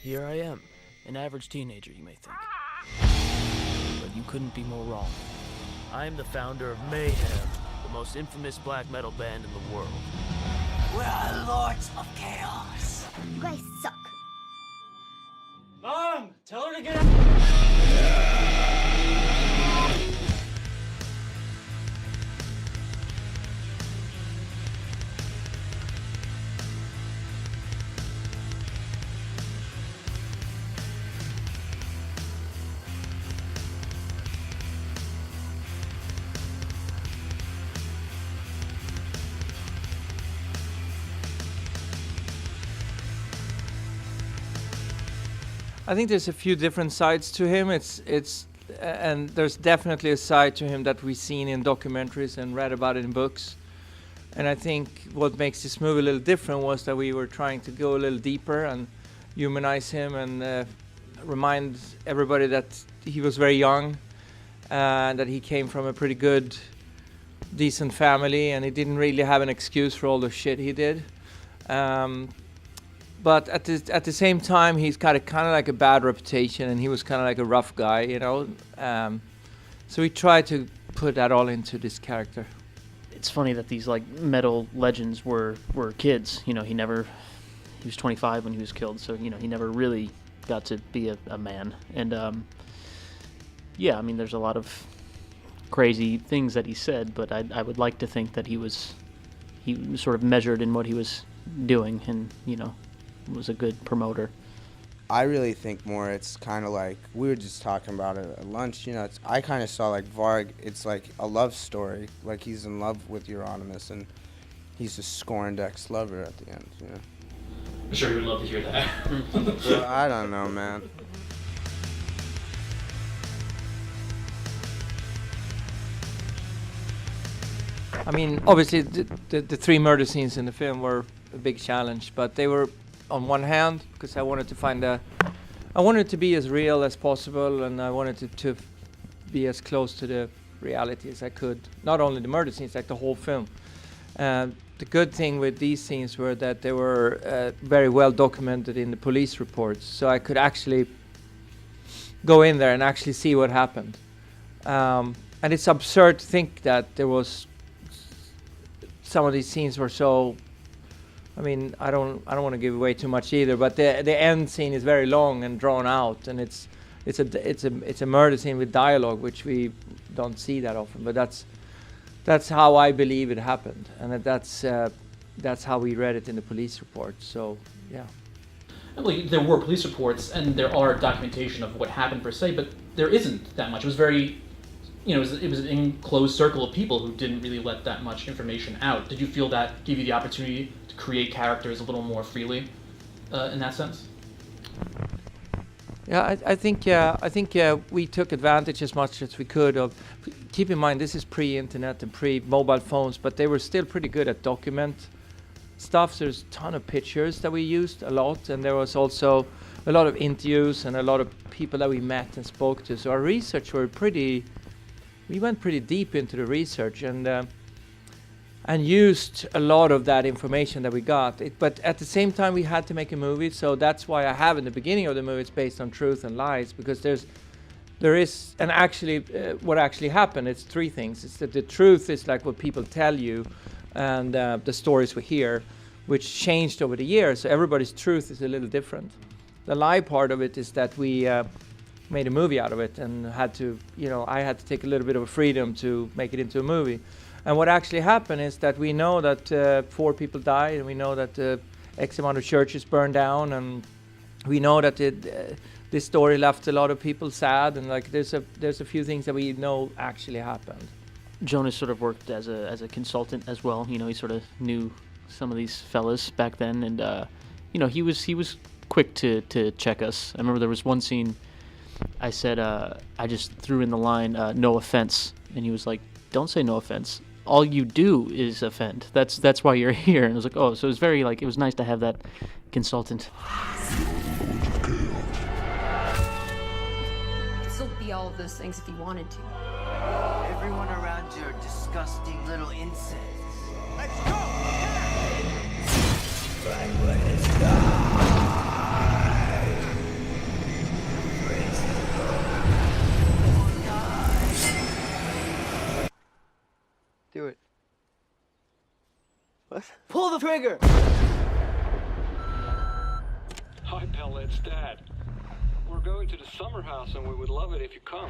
Here I am, an average teenager, you may think. But you couldn't be more wrong. I am the founder of Mayhem, the most infamous black metal band in the world. We are lords of chaos. You guys suck. Mom, tell her to get out. I think there's a few different sides to him. And there's definitely a side to him that we've seen in documentaries and read about it in books. And I think what makes this movie a little different was that we were trying to go a little deeper and humanize him and remind everybody that he was very young and that he came from a pretty good, decent family, and he didn't really have an excuse for all the shit he did. But at the same time, he's got kind of like a bad reputation, and he was kind of like a rough guy, you know. So we tried to put that all into this character. It's funny that these like metal legends were kids. You know, he was 25 when he was killed, so you know he never really got to be a man. And yeah, I mean, there's a lot of crazy things that he said, but I would like to think that he was sort of measured in what he was doing, and you know, was a good promoter. I really think more it's kind of like, we were just talking about it at lunch, you know, I kind of saw like Varg, it's like a love story, like he's in love with Euronymous and he's a scorned ex-lover at the end, you know. I'm sure you would love to hear that. Well, I don't know, man. I mean, obviously the three murder scenes in the film were a big challenge, but they were, on one hand, because I wanted it to be as real as possible, and I wanted it to be as close to the reality as I could. Not only the murder scenes, like the whole film. The good thing with these scenes were that they were very well documented in the police reports, so I could actually go in there and actually see what happened. And it's absurd to think that there was some of these scenes were so. I mean, I don't want to give away too much either, but the end scene is very long and drawn out, and it's a murder scene with dialogue, which we don't see that often. But that's how I believe it happened, and that's how we read it in the police report. So yeah. Well, there were police reports, and there are documentation of what happened per se, but there isn't that much. It was very, you know, it was an enclosed circle of people who didn't really let that much information out. Did you feel that gave you the opportunity to create characters a little more freely in that sense? Yeah, I think we took advantage as much as we could of. Keep in mind, this is pre-internet and pre-mobile phones, but they were still pretty good at document stuff. There's a ton of pictures that we used a lot, and there was also a lot of interviews and a lot of people that we met and spoke to. So our research we went pretty deep into the research and used a lot of that information that we got. But at the same time, we had to make a movie, so that's why I have in the beginning of the movie, it's based on truth and lies, because there is, and actually, what actually happened, it's three things. It's that the truth is like what people tell you, and the stories we hear, which changed over the years, so everybody's truth is a little different. The lie part of it is that we made a movie out of it, and had to, you know, I had to take a little bit of a freedom to make it into a movie. And what actually happened is that we know that 4 people died, and we know that X amount of churches burned down, and we know that this story left a lot of people sad, and like there's a few things that we know actually happened. Jonas sort of worked as a consultant as well. You know, he sort of knew some of these fellas back then, and you know, he was quick to check us. I remember there was one scene I said, I just threw in the line, no offense, and he was like, don't say no offense. All you do is offend. That's why you're here. And I was like, oh, so it was very like, it was nice to have that consultant. You could still be all of those things if you wanted to. Everyone around you are disgusting little insects. Let's go! Right, let's die. Do it. What? Pull the trigger! Hi, Pelle, it's Dad. We're going to the summer house and we would love it if you come.